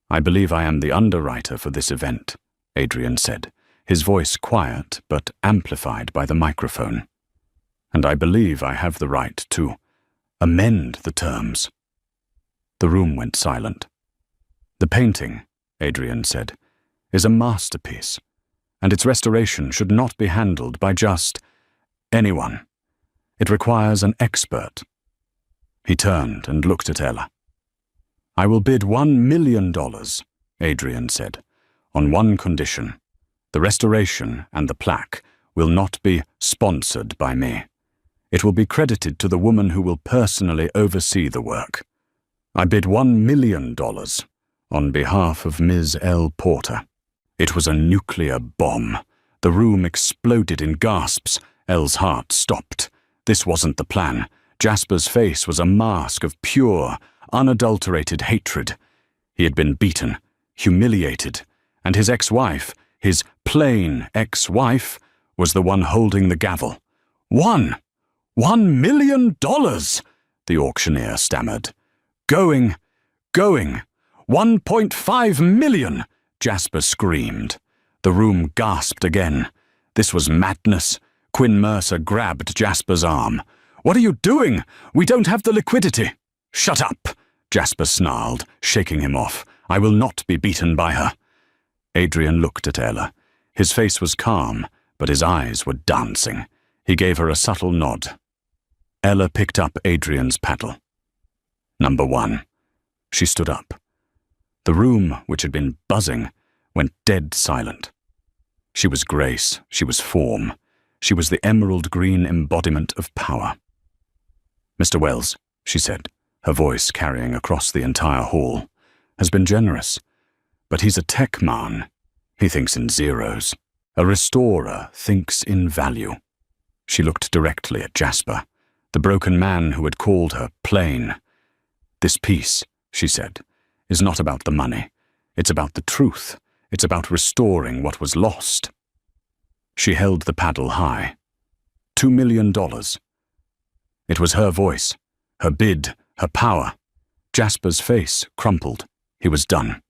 "I believe I am the underwriter for this event," Adrian said, his voice quiet but amplified by the microphone. "And I believe I have the right to amend the terms." The room went silent. "The painting," Adrian said, "is a masterpiece, and its restoration should not be handled by just anyone. It requires an expert." He turned and looked at Ella. "I will bid $1 million, Adrian said, "on one condition. The restoration and the plaque will not be sponsored by me. It will be credited to the woman who will personally oversee the work. I bid $1 million on behalf of Ms. L. Porter." It was a nuclear bomb. The room exploded in gasps. Elle's heart stopped. This wasn't the plan. Jasper's face was a mask of pure, unadulterated hatred. He had been beaten, humiliated, and his ex-wife, his plain ex-wife, was the one holding the gavel. $1 million, the auctioneer stammered. Going, 1.5 million, Jasper screamed. The room gasped again. This was madness. Quinn Mercer grabbed Jasper's arm. "What are you doing? We don't have the liquidity." "Shut up," Jasper snarled, shaking him off. "I will not be beaten by her." Adrian looked at Ella. His face was calm, but his eyes were dancing. He gave her a subtle nod. Ella picked up Adrian's paddle. "Number 1. She stood up. The room, which had been buzzing, went dead silent. She was grace, she was form, she was the emerald green embodiment of power. "Mr. Wells," she said, her voice carrying across the entire hall, "has been generous, but he's a tech man. He thinks in zeros. A restorer thinks in value." She looked directly at Jasper, the broken man who had called her plain. "This piece," she said, "is not about the money. It's about the truth. It's about restoring what was lost." She held the paddle high. $2 million. It was her voice, her bid, her power. Jasper's face crumpled. He was done.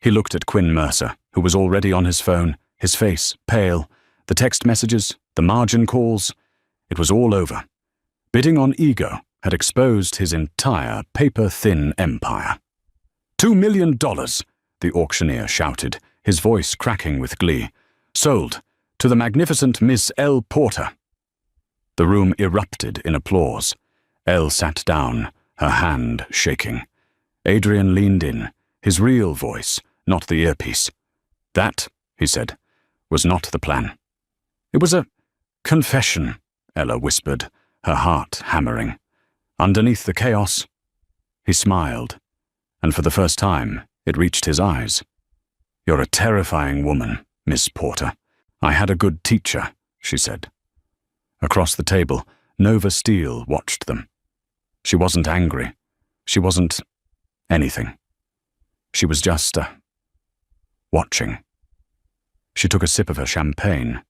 He looked at Quinn Mercer, who was already on his phone, his face pale, the text messages, the margin calls. It was all over. Bidding on ego had exposed his entire paper-thin empire. $2 million, the auctioneer shouted, his voice cracking with glee. Sold to the magnificent Miss L. Porter. The room erupted in applause. Elle sat down, her hand shaking. Adrian leaned in, his real voice, not the earpiece. That, he said, was not the plan. It was a confession, Ella whispered, her heart hammering. Underneath the chaos, he smiled, and for the first time it reached his eyes. You're a terrifying woman, Miss Porter. I had a good teacher, she said. Across the table, Nova Steele watched them. She wasn't angry. She wasn't anything. She was just watching. She took a sip of her champagne.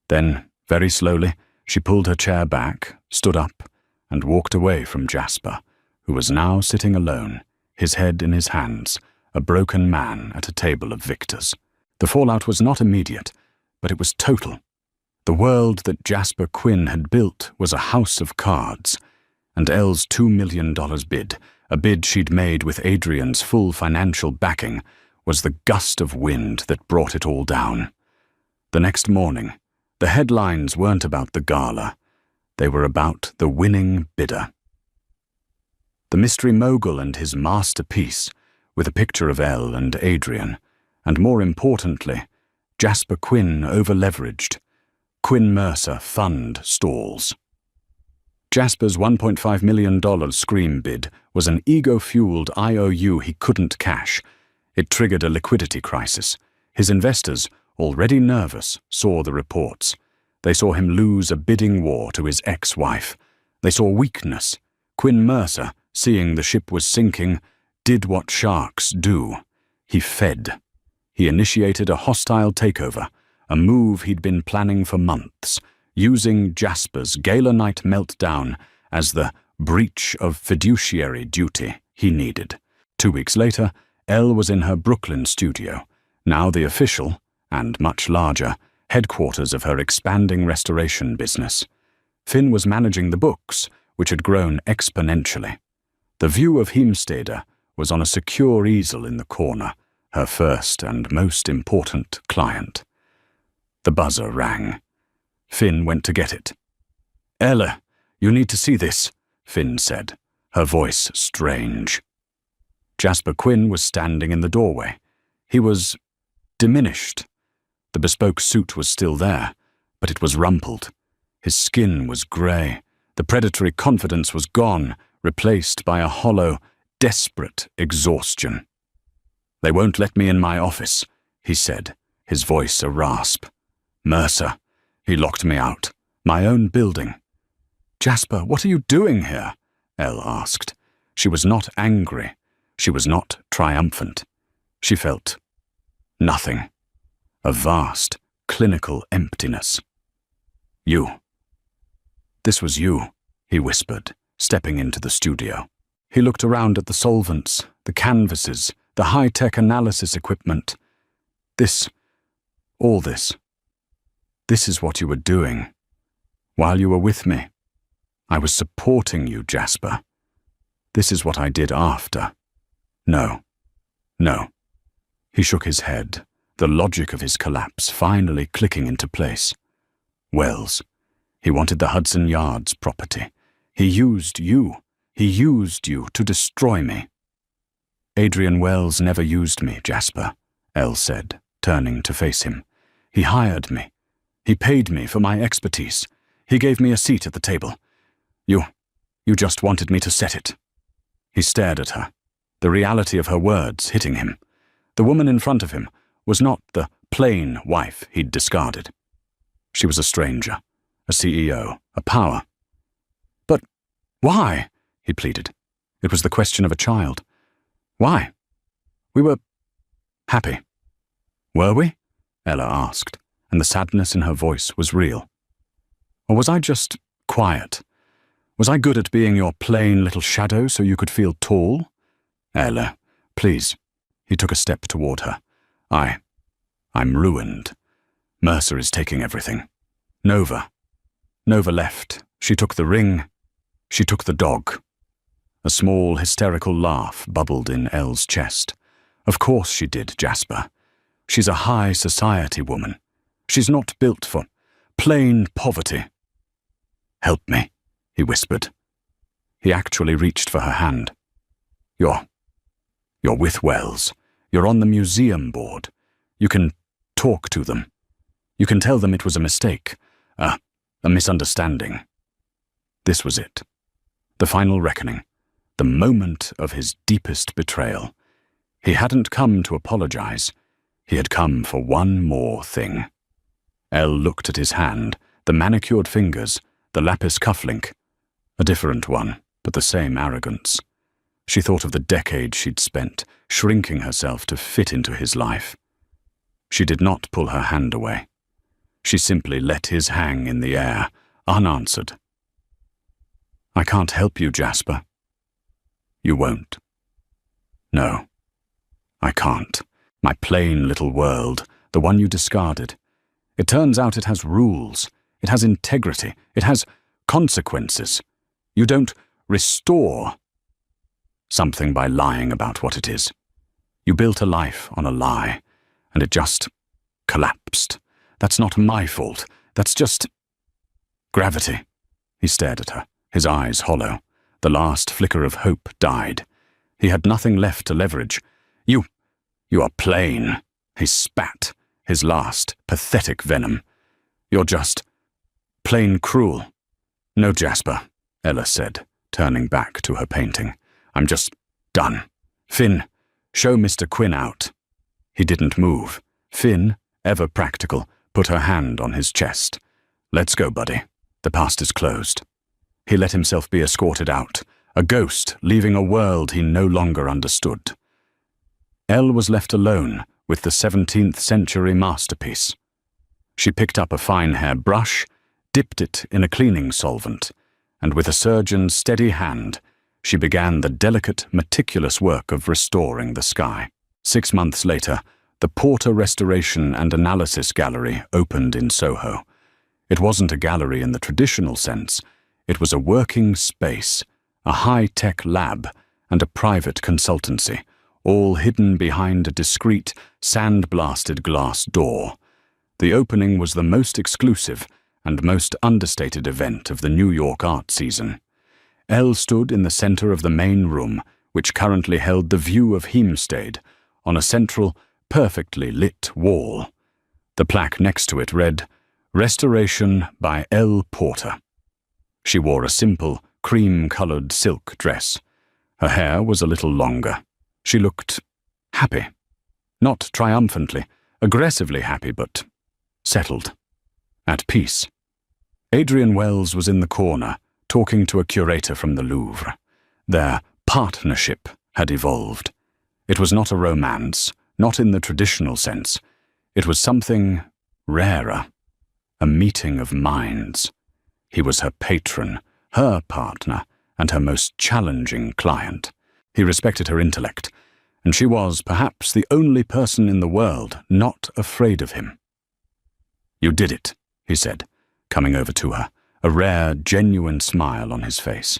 Then, very slowly, she pulled her chair back, stood up, and walked away from Jasper, who was now sitting alone, his head in his hands, a broken man at a table of victors. The fallout was not immediate, but it was total. The world that Jasper Quinn had built was a house of cards, and Elle's $2 million bid, a bid she'd made with Adrian's full financial backing, was the gust of wind that brought it all down. The next morning, the headlines weren't about the gala. They were about the winning bidder. The mystery mogul and his masterpiece, with a picture of Elle and Adrian, and more importantly, Jasper Quinn over-leveraged. Quinn Mercer fund stalls. Jasper's $1.5 million scream bid was an ego-fueled IOU he couldn't cash. It triggered a liquidity crisis. His investors, already nervous, saw the reports. They saw him lose a bidding war to his ex-wife. They saw weakness. Quinn Mercer, seeing the ship was sinking, did what sharks do. He fed. He initiated a hostile takeover, a move he'd been planning for months, using Jasper's gala night meltdown as the breach of fiduciary duty he needed. 2 weeks later, Elle was in her Brooklyn studio, now the official, and much larger, headquarters of her expanding restoration business. Finn was managing the books, which had grown exponentially. The view of Heemstede was on a secure easel in the corner, her first and most important client. The buzzer rang. Finn went to get it. Ella, you need to see this, Finn said, her voice strange. Jasper Quinn was standing in the doorway. He was diminished. The bespoke suit was still there, but it was rumpled. His skin was grey. The predatory confidence was gone, replaced by a hollow, desperate exhaustion. They won't let me in my office, he said, his voice a rasp. Mercer, he locked me out. My own building. Jasper, what are you doing here? Elle asked. She was not angry. She was not triumphant. She felt nothing. A vast, clinical emptiness. You. This was you, he whispered, stepping into the studio. He looked around at the solvents, the canvases, the high-tech analysis equipment. All this. This is what you were doing. While you were with me, I was supporting you, Jasper. This is what I did after. No. He shook his head, the logic of his collapse finally clicking into place. Wells. He wanted the Hudson Yards property. He used you. He used you to destroy me. Adrian Wells never used me, Jasper, Elle said, turning to face him. He hired me. He paid me for my expertise. He gave me a seat at the table. You just wanted me to set it. He stared at her, the reality of her words hitting him. The woman in front of him was not the plain wife he'd discarded. She was a stranger, a CEO, a power. But why? He pleaded. It was the question of a child. Why? We were happy. Were we? Ella asked, and the sadness in her voice was real. Or was I just quiet? Was I good at being your plain little shadow so you could feel tall? Ella, please. He took a step toward her. I'm ruined. Mercer is taking everything. Nova left. She took the ring. She took the dog. A small, hysterical laugh bubbled in Elle's chest. Of course she did, Jasper. She's a high society woman. She's not built for plain poverty. Help me, he whispered. He actually reached for her hand. You're with Wells. You're on the museum board. You can talk to them. You can tell them it was a mistake, a misunderstanding. This was it. The final reckoning. The moment of his deepest betrayal. He hadn't come to apologize. He had come for one more thing. Elle looked at his hand, the manicured fingers, the lapis cufflink. A different one, but the same arrogance. She thought of the decades she'd spent, shrinking herself to fit into his life. She did not pull her hand away. She simply let his hang in the air, unanswered. I can't help you, Jasper. You won't. No, I can't. My plain little world, the one you discarded. It turns out it has rules. It has integrity. It has consequences. You don't restore something by lying about what it is. You built a life on a lie, and it just collapsed. That's not my fault. That's just gravity. He stared at her, his eyes hollow. The last flicker of hope died. He had nothing left to leverage. You are plain. He spat, his last pathetic venom. You're just plain cruel. No, Jasper, Ella said, turning back to her painting. I'm just done. Finn, show Mr. Quinn out. He didn't move. Finn, ever practical, put her hand on his chest. Let's go, buddy. The past is closed. He let himself be escorted out, a ghost leaving a world he no longer understood. Elle was left alone with the 17th century masterpiece. She picked up a fine hair brush, dipped it in a cleaning solvent, and with a surgeon's steady hand, she began the delicate, meticulous work of restoring the sky. 6 months later, the Porter Restoration and Analysis Gallery opened in Soho. It wasn't a gallery in the traditional sense. It was a working space, a high-tech lab, and a private consultancy, all hidden behind a discreet, sand-blasted glass door. The opening was the most exclusive and most understated event of the New York art season. Elle stood in the center of the main room, which currently held the view of Heemstede, on a central, perfectly lit wall. The plaque next to it read, Restoration by L. Porter. She wore a simple, cream-colored silk dress. Her hair was a little longer. She looked happy. Not triumphantly, aggressively happy, but settled. At peace. Adrian Wells was in the corner, talking to a curator from the Louvre. Their partnership had evolved. It was not a romance, not in the traditional sense. It was something rarer, a meeting of minds. He was her patron, her partner, and her most challenging client. He respected her intellect, and she was perhaps the only person in the world not afraid of him. You did it, he said, coming over to her, a rare, genuine smile on his face.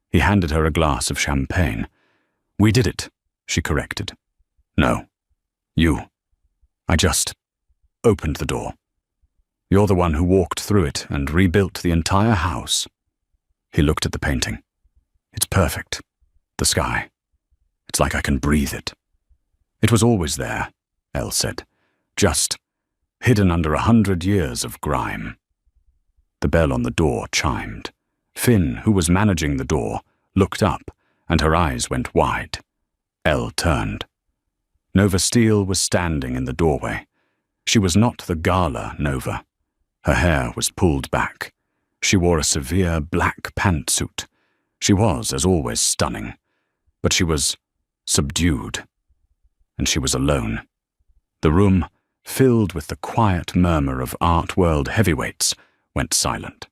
He handed her a glass of champagne. We did it, she corrected. No, you. I just opened the door. You're the one who walked through it and rebuilt the entire house. He looked at the painting. It's perfect. The sky. It's like I can breathe it. It was always there, Elle said, just hidden under 100 years of grime. The bell on the door chimed. Finn, who was managing the door, looked up, and her eyes went wide. Elle turned. Nova Steele was standing in the doorway. She was not the gala Nova. Her hair was pulled back. She wore a severe black pantsuit. She was, as always, stunning. But she was subdued. And she was alone. The room, filled with the quiet murmur of art world heavyweights, went silent.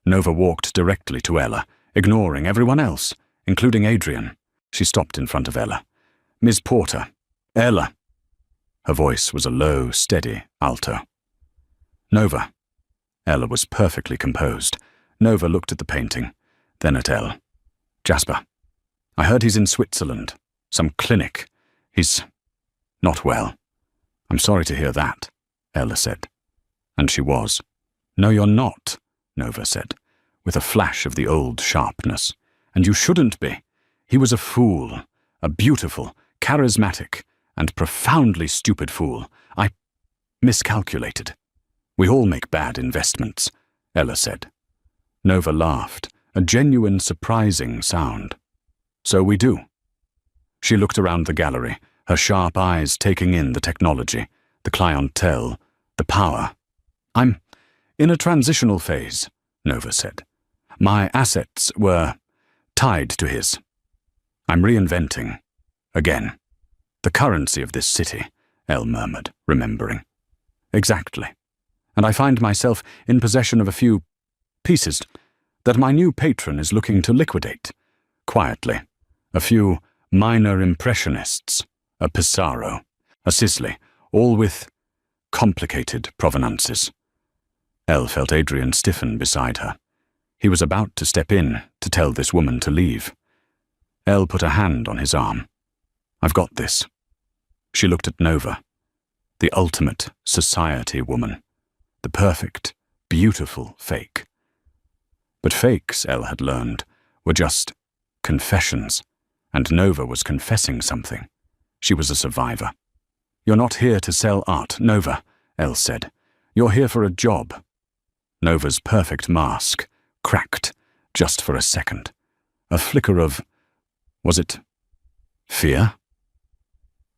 Nova walked directly to Ella, ignoring everyone else, including Adrian. She stopped in front of Ella. Miss Porter. Ella. Her voice was a low, steady alto. Nova. Ella was perfectly composed. Nova looked at the painting. Then at Elle. "Jasper, I heard he's in Switzerland. Some clinic. He's not well." "I'm sorry to hear that," Ella said. And she was. "No, you're not," Nova said, with a flash of the old sharpness. "And you shouldn't be. He was a fool, a beautiful, charismatic, and profoundly stupid fool. I miscalculated. We all make bad investments," Ella said. Nova laughed, a genuine, surprising sound. "So we do." She looked around the gallery, her sharp eyes taking in the technology, the clientele, the power. "I'm in a transitional phase," Nova said. "My assets were tied to his. I'm reinventing. Again. The currency of this city," Elle murmured, remembering. "Exactly. And I find myself in possession of a few pieces that my new patron is looking to liquidate. Quietly. A few minor impressionists, a Pissarro, a Sisley, all with complicated provenances." Elle felt Adrian stiffen beside her. He was about to step in to tell this woman to leave. Elle put a hand on his arm. "I've got this." She looked at Nova, the ultimate society woman, the perfect, beautiful fake. But fakes, Elle had learned, were just confessions, and Nova was confessing something. She was a survivor. "You're not here to sell art, Nova," Elle said. "You're here for a job." Nova's perfect mask cracked just for a second. A flicker of, was it fear?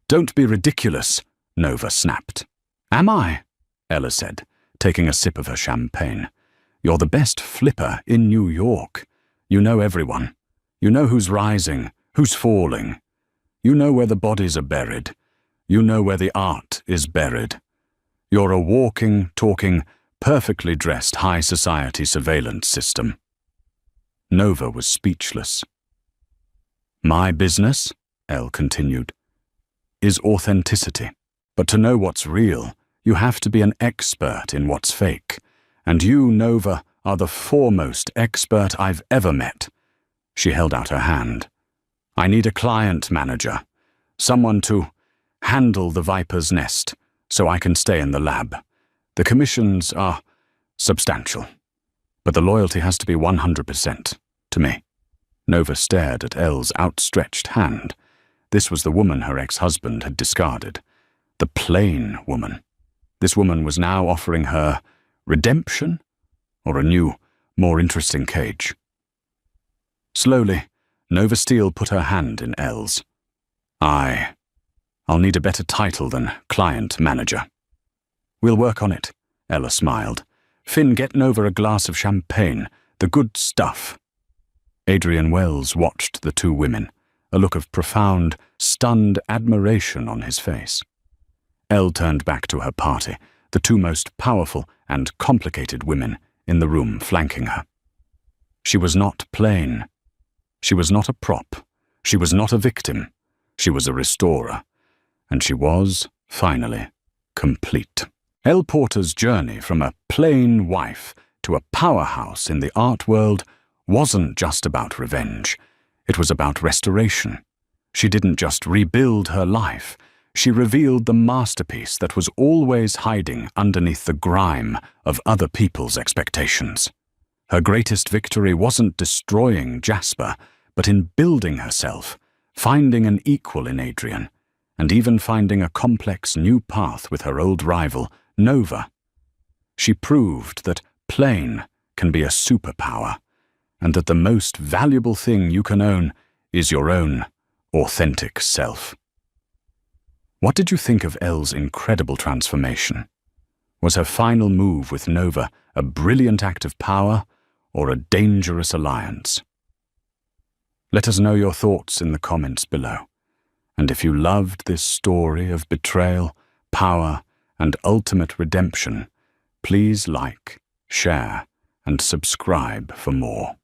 "Don't be ridiculous," Nova snapped. "Am I?" Ella said, taking a sip of her champagne. "You're the best flipper in New York. You know everyone. You know who's rising, who's falling. You know where the bodies are buried. You know where the art is buried. You're a walking, talking, perfectly dressed high society surveillance system." Nova was speechless. "My business," Elle continued, "is authenticity. But to know what's real, you have to be an expert in what's fake. And you, Nova, are the foremost expert I've ever met." She held out her hand. "I need a client manager, someone to handle the Viper's Nest, so I can stay in the lab. The commissions are substantial, but the loyalty has to be 100% to me." Nova stared at Elle's outstretched hand. This was the woman her ex-husband had discarded. The plain woman. This woman was now offering her redemption or a new, more interesting cage. Slowly, Nova Steele put her hand in Elle's. I'll need a better title than client manager." "We'll work on it," Ella smiled. "Finn, get Nova a glass of champagne, the good stuff." Adrian Wells watched the two women, a look of profound, stunned admiration on his face. Elle turned back to her party, the two most powerful and complicated women in the room flanking her. She was not plain. She was not a prop. She was not a victim. She was a restorer. And she was, finally, complete. Elle Porter's journey from a plain wife to a powerhouse in the art world wasn't just about revenge. It was about restoration. She didn't just rebuild her life. She revealed the masterpiece that was always hiding underneath the grime of other people's expectations. Her greatest victory wasn't destroying Jasper, but in building herself, finding an equal in Adrian, and even finding a complex new path with her old rival, Nova. She proved that plain can be a superpower, and that the most valuable thing you can own is your own authentic self. What did you think of Elle's incredible transformation? Was her final move with Nova a brilliant act of power or a dangerous alliance? Let us know your thoughts in the comments below. And if you loved this story of betrayal, power, and ultimate redemption, please like, share, and subscribe for more.